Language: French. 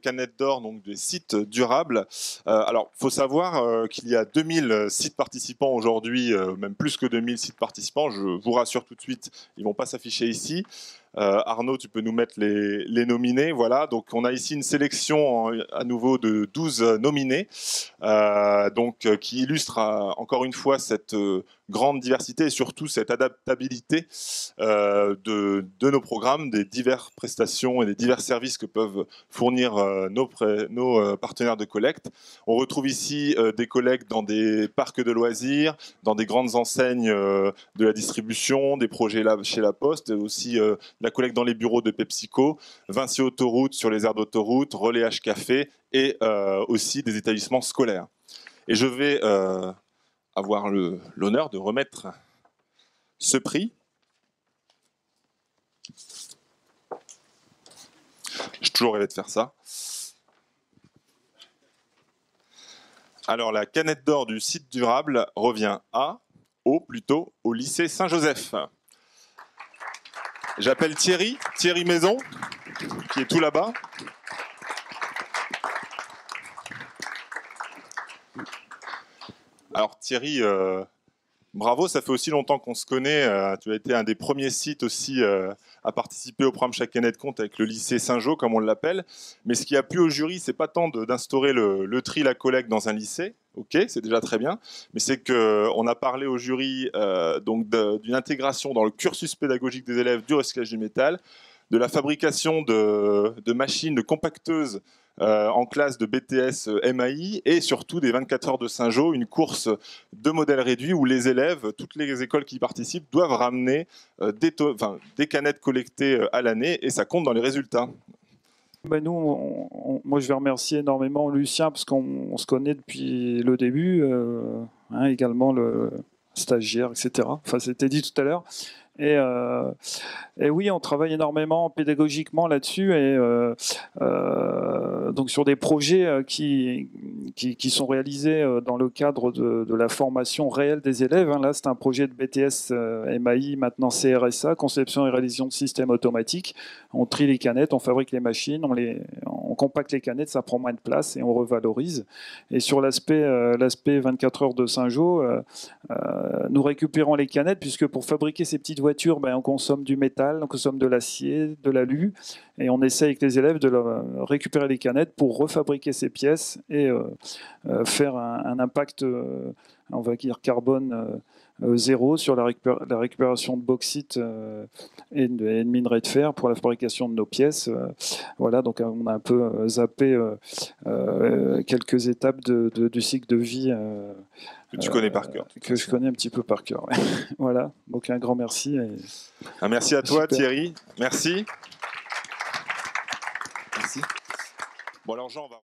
canettes d'or, donc des sites durables. Alors, il faut savoir qu'il y a 2000 sites participants aujourd'hui, même plus que 2000 sites participants. Je vous rassure tout de suite, ils ne vont pas s'afficher ici. Arnaud, tu peux nous mettre les nominés. Voilà, donc on a ici une sélection à nouveau de 12 nominés, qui illustre encore une fois cette grande diversité et surtout cette adaptabilité de nos programmes, des diverses prestations et des divers services que peuvent fournir nos partenaires de collecte. On retrouve ici des collectes dans des parcs de loisirs, dans des grandes enseignes de la distribution, des projets chez La Poste, aussi la collecte dans les bureaux de PepsiCo, Vinci Autoroute sur les aires d'autoroute, Relais H Café et aussi des établissements scolaires. Et je vais avoir l'honneur de remettre ce prix. J'ai toujours rêvé de faire ça. Alors la canette d'or du site durable revient au lycée Saint-Joseph. J'appelle Thierry Maison, qui est tout là-bas. Alors Thierry, bravo, ça fait aussi longtemps qu'on se connaît. Tu as été un des premiers sites aussi à participer au programme Chaque année de compte avec le lycée Saint-Jo, comme on l'appelle. Mais ce qui a plu au jury, c'est pas tant d'instaurer le tri, la collecte dans un lycée. Ok, c'est déjà très bien. Mais c'est qu'on a parlé au jury d'une intégration dans le cursus pédagogique des élèves du recyclage du métal, de la fabrication de machines, de compacteuses en classe de BTS MAI et surtout des 24 heures de Saint-Jo, une course de modèles réduits où les élèves, toutes les écoles qui y participent, doivent ramener des canettes collectées à l'année et ça compte dans les résultats. Ben nous, moi je vais remercier énormément Lucien parce qu'on se connaît depuis le début, également le stagiaire, etc. Enfin, c'était dit tout à l'heure. Et oui, on travaille énormément pédagogiquement là-dessus et donc sur des projets qui sont réalisés dans le cadre de la formation réelle des élèves. Là, c'est un projet de BTS MAI, maintenant CRSA, conception et réalisation de systèmes automatiques. On trie les canettes, on fabrique les machines, on compacte les canettes, ça prend moins de place et on revalorise. Et sur l'aspect 24 heures de Saint-Jo, nous récupérons les canettes puisque pour fabriquer ces petites voitures, on consomme du métal, on consomme de l'acier, de l'alu, et on essaie avec les élèves de récupérer les canettes pour refabriquer ces pièces et faire un impact, on va dire, carbone zéro sur la récupération de bauxite et de minerai de fer pour la fabrication de nos pièces. Voilà, donc on a un peu zappé quelques étapes du cycle de vie que tu connais par cœur. Que je connais un petit peu par cœur. Ouais. Voilà, donc un grand merci. Merci à toi, super. Thierry. Merci. Merci. Bon, alors Jean, on va...